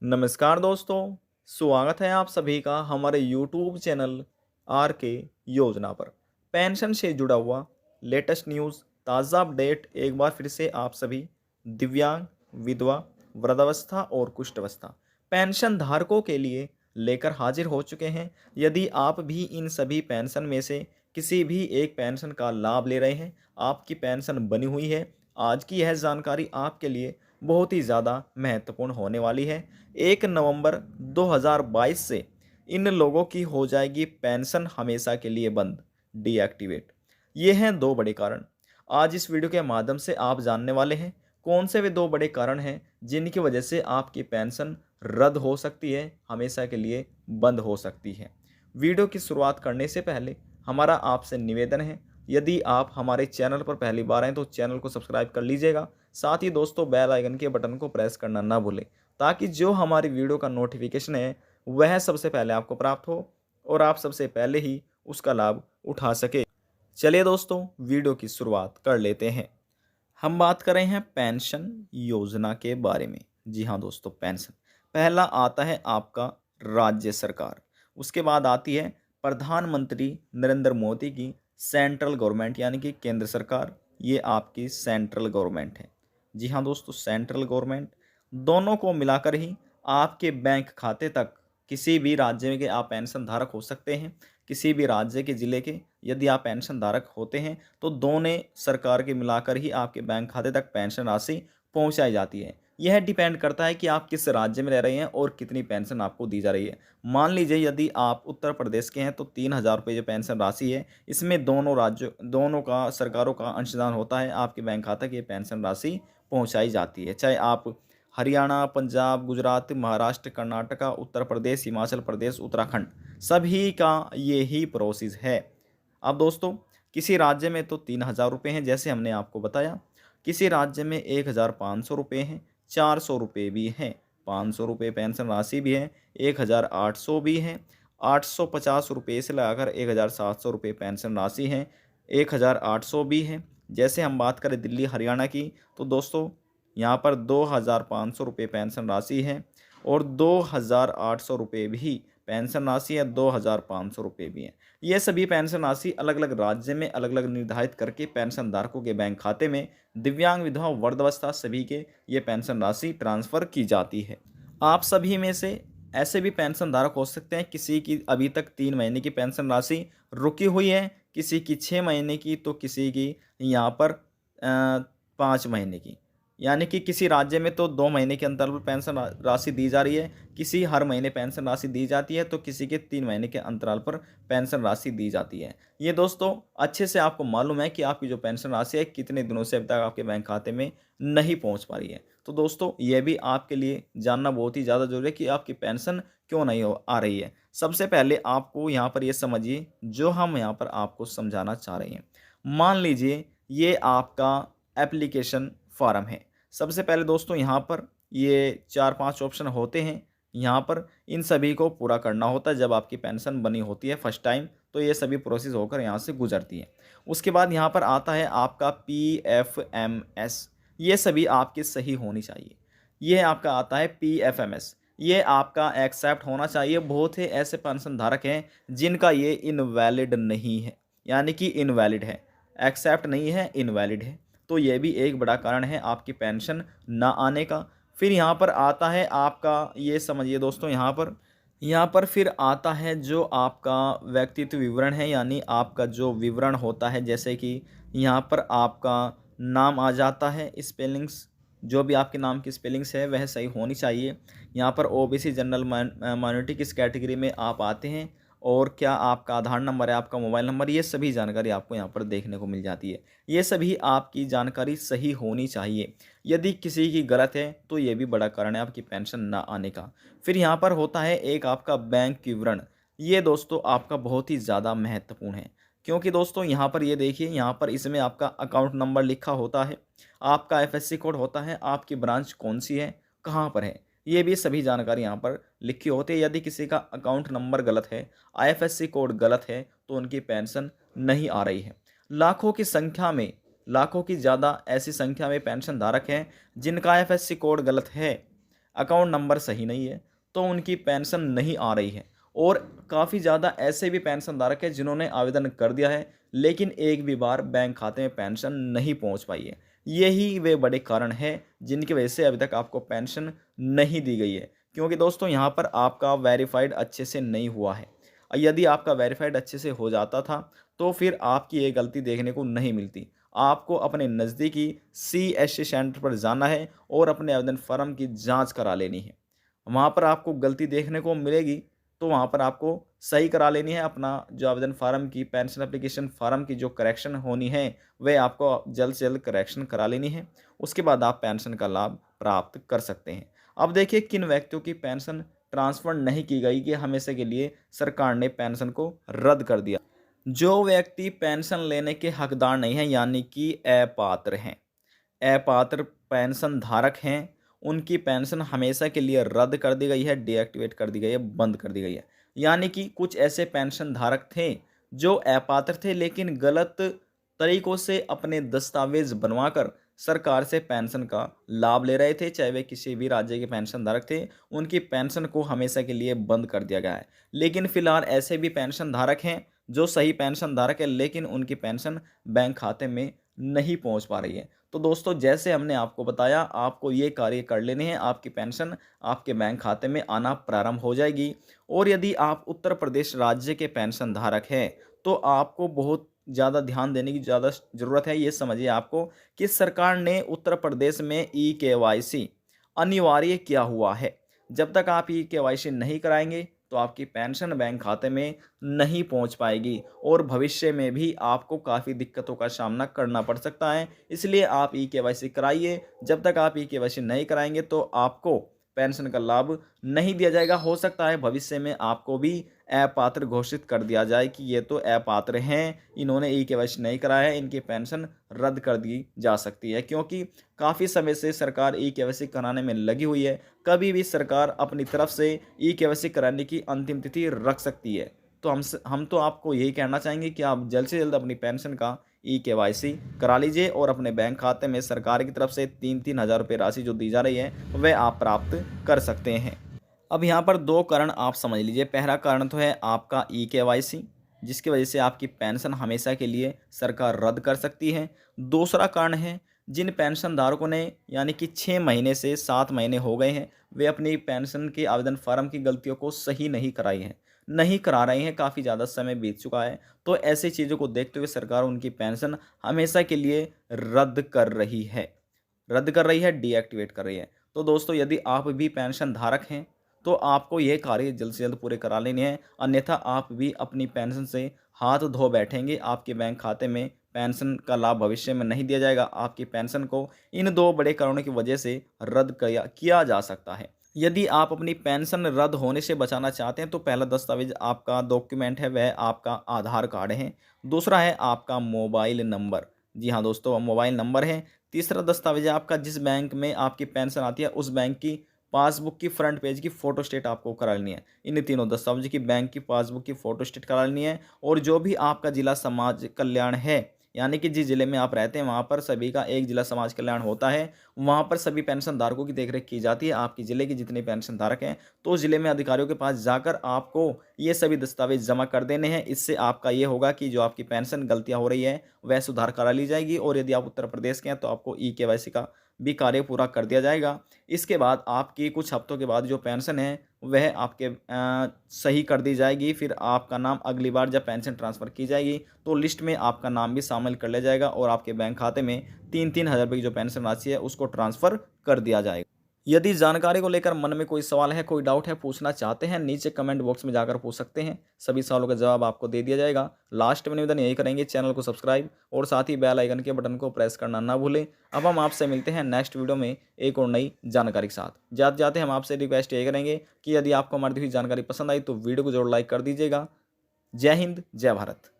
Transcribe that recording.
नमस्कार दोस्तों, स्वागत है आप सभी का हमारे YouTube चैनल आर के योजना पर। पेंशन से जुड़ा हुआ लेटेस्ट न्यूज़, ताज़ा अपडेट एक बार फिर से आप सभी दिव्यांग, विधवा, वृद्धावस्था और कुष्ठावस्था पेंशन धारकों के लिए लेकर हाजिर हो चुके हैं। यदि आप भी इन सभी पेंशन में से किसी भी एक पेंशन का लाभ ले रहे हैं, आपकी पेंशन बनी हुई है, आज की यह जानकारी आपके लिए बहुत ही ज़्यादा महत्वपूर्ण होने वाली है। 1 नवंबर 2022 से इन लोगों की हो जाएगी पेंशन हमेशा के लिए बंद, डीएक्टिवेट। ये हैं दो बड़े कारण। आज इस वीडियो के माध्यम से आप जानने वाले हैं कौन से वे दो बड़े कारण हैं जिनकी वजह से आपकी पेंशन रद्द हो सकती है, हमेशा के लिए बंद हो सकती है। वीडियो की शुरुआत करने से पहले हमारा आपसे निवेदन है, यदि आप हमारे चैनल पर पहली बार आएँ तो चैनल को सब्सक्राइब कर लीजिएगा। साथ ही दोस्तों बेल आइकन के बटन को प्रेस करना ना भूलें, ताकि जो हमारी वीडियो का नोटिफिकेशन है वह सबसे पहले आपको प्राप्त हो और आप सबसे पहले ही उसका लाभ उठा सके। चलिए दोस्तों, वीडियो की शुरुआत कर लेते हैं। हम बात कर रहे हैं पेंशन योजना के बारे में। जी हाँ दोस्तों, पेंशन पहला आता है आपका राज्य सरकार, उसके बाद आती है प्रधानमंत्री नरेंद्र मोदी की सेंट्रल गवर्नमेंट यानी कि केंद्र सरकार। ये आपकी सेंट्रल गवर्नमेंट है। जी हाँ दोस्तों, सेंट्रल गवर्नमेंट दोनों को मिलाकर ही आपके बैंक खाते तक किसी भी राज्य में के आप पेंशन धारक हो सकते हैं। किसी भी राज्य के ज़िले के यदि आप पेंशन धारक होते हैं तो दोनों सरकार के मिलाकर ही आपके बैंक खाते तक पेंशन राशि पहुंचाई जाती है। यह डिपेंड करता है कि आप किस राज्य में रह रहे हैं और कितनी पेंशन आपको दी जा रही है। मान लीजिए यदि आप उत्तर प्रदेश के हैं तो 3,000 रुपये जो पेंशन राशि है, इसमें दोनों राज्यों दोनों का सरकारों का अंशदान होता है। आपके बैंक खाता की पेंशन राशि पहुंचाई जाती है, चाहे आप हरियाणा, पंजाब, गुजरात, महाराष्ट्र, कर्नाटका, उत्तर प्रदेश, हिमाचल प्रदेश, उत्तराखंड, सभी का ये ही प्रोसेस है। अब दोस्तों, किसी राज्य में तो 3,000 रुपये हैं जैसे हमने आपको बताया, किसी राज्य में 1,500 रुपये हैं, 400 रुपये भी हैं, 500 रुपये पेंशन राशि भी है, 1,800 भी हैं, 850 रुपये से लगाकर 1,700 रुपये पेंशन राशि है, 1,800 भी है। जैसे हम बात करें दिल्ली हरियाणा की तो दोस्तों यहाँ पर 2,500 रुपये पेंशन राशि है और 2,800 रुपये भी पेंशन राशि है, 2,500 रुपये भी हैं। ये सभी पेंशन राशि अलग अलग राज्य में अलग अलग निर्धारित करके पेंशन धारकों के बैंक खाते में दिव्यांग, विधवा, वृद्धावस्था सभी के ये पेंशन राशि ट्रांसफ़र की जाती है। आप सभी में से ऐसे भी पेंशन धारक हो सकते हैं किसी की अभी तक 3 महीने की पेंशन राशि रुकी हुई है, किसी की 6 महीने की, तो किसी की यहाँ पर 5 महीने की। यानी कि किसी राज्य में तो 2 महीने के अंतराल पर पेंशन राशि दी जा रही है, किसी हर महीने पेंशन राशि दी जाती है, तो किसी के 3 महीने के अंतराल पर पेंशन राशि दी जाती है। ये दोस्तों अच्छे से आपको मालूम है कि आपकी जो पेंशन राशि है कितने दिनों से अभी तक आपके बैंक खाते में नहीं पहुंच पा रही है। तो दोस्तों ये भी आपके लिए जानना बहुत ही ज़्यादा जरूरी है कि आपकी पेंशन क्यों नहीं आ रही है। सबसे पहले आपको यहाँ पर ये समझिए जो हम यहाँ पर आपको समझाना चाह रहे हैं। मान लीजिए ये आपका एप्लीकेशन फॉर्म है। सबसे पहले दोस्तों यहाँ पर ये 4-5 ऑप्शन होते हैं, यहाँ पर इन सभी को पूरा करना होता है। जब आपकी पेंशन बनी होती है फर्स्ट टाइम तो ये सभी प्रोसेस होकर यहाँ से गुजरती है। उसके बाद यहाँ पर आता है आपका PFMS, ये सभी आपकी सही होनी चाहिए। ये आपका आता है PFMS, ये आपका एक्सेप्ट होना चाहिए। बहुत ही ऐसे पेंशन धारक हैं जिनका ये इनवैलिड नहीं है, यानी कि इनवैलिड है, एक्सेप्ट नहीं है, इनवैलिड है। तो ये भी एक बड़ा कारण है आपकी पेंशन ना आने का। फिर यहाँ पर आता है आपका, ये समझिए दोस्तों, यहाँ पर फिर आता है जो आपका व्यक्तित्व विवरण है, यानी आपका जो विवरण होता है, जैसे कि यहाँ पर आपका नाम आ जाता है, स्पेलिंग्स जो भी आपके नाम की स्पेलिंग्स है वह सही होनी चाहिए। यहाँ पर OBC जनरल माइनॉरिटी किस कैटेगरी में आप आते हैं और क्या आपका आधार नंबर है, आपका मोबाइल नंबर, ये सभी जानकारी आपको यहाँ पर देखने को मिल जाती है। ये सभी आपकी जानकारी सही होनी चाहिए। यदि किसी की गलत है तो ये भी बड़ा कारण है आपकी पेंशन ना आने का। फिर यहाँ पर होता है एक आपका बैंक विवरण। ये दोस्तों आपका बहुत ही ज़्यादा महत्वपूर्ण है, क्योंकि दोस्तों यहाँ पर ये देखिए, यहाँ पर इसमें आपका अकाउंट नंबर लिखा होता है, आपका FSC कोड होता है, आपकी ब्रांच कौन सी है, कहाँ पर है, ये भी सभी जानकारी यहाँ पर लिखी होती है। यदि किसी का अकाउंट नंबर गलत है, IFSC कोड गलत है, तो उनकी पेंशन नहीं आ रही है। लाखों की संख्या में, लाखों की ज़्यादा ऐसी संख्या में पेंशन धारक हैं जिनका IFSC कोड गलत है, अकाउंट नंबर सही नहीं है, तो उनकी पेंशन नहीं आ रही है। और काफ़ी ज़्यादा ऐसे भी पेंशन धारक हैं जिन्होंने आवेदन कर दिया है, लेकिन एक भी बार बैंक खाते में पेंशन नहीं पहुंच पाई है। यही वे बड़े कारण हैं जिनकी वजह से अभी तक आपको पेंशन नहीं दी गई है, क्योंकि दोस्तों यहाँ पर आपका वेरीफाइड अच्छे से नहीं हुआ है। यदि आपका वेरीफाइड अच्छे से हो जाता था तो फिर आपकी ये गलती देखने को नहीं मिलती। आपको अपने नज़दीकी CSC सेंटर पर जाना है और अपने आवेदन फॉर्म की जांच करा लेनी है। वहाँ पर आपको गलती देखने को मिलेगी, तो वहाँ पर आपको सही करा लेनी है। अपना जो आवेदन फॉर्म की पेंशन एप्लीकेशन फॉर्म की जो करेक्शन होनी है, वह आपको जल्द से जल्द करेक्शन करा लेनी है। उसके बाद आप पेंशन का लाभ प्राप्त कर सकते हैं। अब देखिए किन व्यक्तियों की पेंशन ट्रांसफ़र नहीं की गई कि हमेशा के लिए सरकार ने पेंशन को रद्द कर दिया। जो व्यक्ति पेंशन लेने के हकदार नहीं हैं, यानी कि अपात्र हैं, अपात्र पेंशन धारक हैं, उनकी पेंशन हमेशा के लिए रद्द कर दी गई है, डीएक्टिवेट कर दी गई है, बंद कर दी गई है। यानी कि कुछ ऐसे पेंशन धारक थे जो अपात्र थे, लेकिन गलत तरीकों से अपने दस्तावेज बनवाकर सरकार से पेंशन का लाभ ले रहे थे, चाहे वे किसी भी राज्य के पेंशन धारक थे। उनकी पेंशन को हमेशा के लिए बंद कर दिया गया है। लेकिन फिलहाल ऐसे भी पेंशन धारक हैं जो सही पेंशन धारक है, लेकिन उनकी पेंशन बैंक खाते में नहीं पहुंच पा रही है। तो दोस्तों, जैसे हमने आपको बताया, आपको ये कार्य कर लेने हैं, आपकी पेंशन आपके बैंक खाते में आना प्रारंभ हो जाएगी। और यदि आप उत्तर प्रदेश राज्य के पेंशन धारक हैं, तो आपको बहुत ज़्यादा ध्यान देने की ज़्यादा ज़रूरत है। ये समझिए आपको कि सरकार ने उत्तर प्रदेश में ई-केवाईसी अनिवार्य किया हुआ है। जब तक आप ई-केवाईसी नहीं कराएंगे तो आपकी पेंशन बैंक खाते में नहीं पहुंच पाएगी और भविष्य में भी आपको काफ़ी दिक्कतों का सामना करना पड़ सकता है। इसलिए आप ई-केवाईसी कराइए। जब तक आप ई-केवाईसी नहीं कराएंगे तो आपको पेंशन का लाभ नहीं दिया जाएगा। हो सकता है भविष्य में आपको भी अपात्र घोषित कर दिया जाए कि ये तो अपात्र हैं, इन्होंने ई-केवाईसी नहीं कराया है, इनकी पेंशन रद्द कर दी जा सकती है। क्योंकि काफ़ी समय से सरकार ई-केवाईसी कराने में लगी हुई है। कभी भी सरकार अपनी तरफ से ई-केवाईसी कराने की अंतिम तिथि रख सकती है। तो हम तो आपको यही कहना चाहेंगे कि आप जल्द से जल्द अपनी पेंशन का ई-केवाईसी करा लीजिए और अपने बैंक खाते में सरकार की तरफ से 3-3 हज़ार रुपये राशि जो दी जा रही है, वह आप प्राप्त कर सकते हैं। अब यहाँ पर 2 कारण आप समझ लीजिए। पहला कारण तो है आपका ई-केवाईसी, जिसकी वजह से आपकी पेंशन हमेशा के लिए सरकार रद्द कर सकती है। दूसरा कारण है जिन पेंशन धारकों ने, यानी कि 6 महीने से 7 महीने हो गए हैं, वे अपनी पेंशन के आवेदन फॉर्म की गलतियों को सही नहीं कराई है, नहीं करा रहे हैं, काफ़ी ज़्यादा समय बीत चुका है। तो ऐसी चीज़ों को देखते हुए सरकार उनकी पेंशन हमेशा के लिए रद्द कर रही है, डीएक्टिवेट कर रही है। तो दोस्तों, यदि आप भी पेंशन धारक हैं तो आपको ये कार्य जल्द से जल्द पूरे करा लेने हैं, अन्यथा आप भी अपनी पेंशन से हाथ धो बैठेंगे। आपके बैंक खाते में पेंशन का लाभ भविष्य में नहीं दिया जाएगा। आपकी पेंशन को इन 2 बड़े कारणों की वजह से रद्द किया जा सकता है। यदि आप अपनी पेंशन रद्द होने से बचाना चाहते हैं तो पहला दस्तावेज आपका डॉक्यूमेंट है, वह आपका आधार कार्ड है। दूसरा है आपका मोबाइल नंबर। जी हाँ दोस्तों, मोबाइल नंबर है। तीसरा दस्तावेज है आपका, जिस बैंक में आपकी पेंशन आती है उस बैंक की पासबुक की फ्रंट पेज की फ़ोटो स्टेट आपको करा लेनी है। इन तीनों दस्तावेज की बैंक की पासबुक की फ़ोटो स्टेट करा लेनी है। और जो भी आपका जिला समाज कल्याण है, यानी कि जिस ज़िले में आप रहते हैं वहाँ पर सभी का एक जिला समाज कल्याण होता है। वहाँ पर सभी पेंशन धारकों की देखरेख की जाती है। आपके ज़िले के जितने पेंशन धारक हैं, तो ज़िले में अधिकारियों के पास जाकर आपको ये सभी दस्तावेज जमा कर देने हैं। इससे आपका ये होगा कि जो आपकी पेंशन गलतियाँ हो रही है वह सुधार करा ली जाएगी। और यदि आप उत्तर प्रदेश के हैं तो आपको ई-केवाईसी का भी कार्य पूरा कर दिया जाएगा। इसके बाद आपकी कुछ हफ्तों के बाद जो पेंशन है वह आपके सही कर दी जाएगी। फिर आपका नाम अगली बार जब पेंशन ट्रांसफ़र की जाएगी तो लिस्ट में आपका नाम भी शामिल कर लिया जाएगा और आपके बैंक खाते में 3-3 हज़ार रुपये की जो पेंशन राशि है उसको ट्रांसफ़र कर दिया जाएगा। यदि जानकारी को लेकर मन में कोई सवाल है, कोई डाउट है, पूछना चाहते हैं, नीचे कमेंट बॉक्स में जाकर पूछ सकते हैं। सभी सवालों का जवाब आपको दे दिया जाएगा। लास्ट में निवेदन यही करेंगे, चैनल को सब्सक्राइब और साथ ही बेल आइकन के बटन को प्रेस करना ना भूलें। अब हम आपसे मिलते हैं नेक्स्ट वीडियो में एक और नई जानकारी के साथ। जाते जाते हम आपसे रिक्वेस्ट ये करेंगे कि यदि आपको हमारी दी हुई जानकारी पसंद आई तो वीडियो को जरूर लाइक कर दीजिएगा। जय हिंद, जय भारत।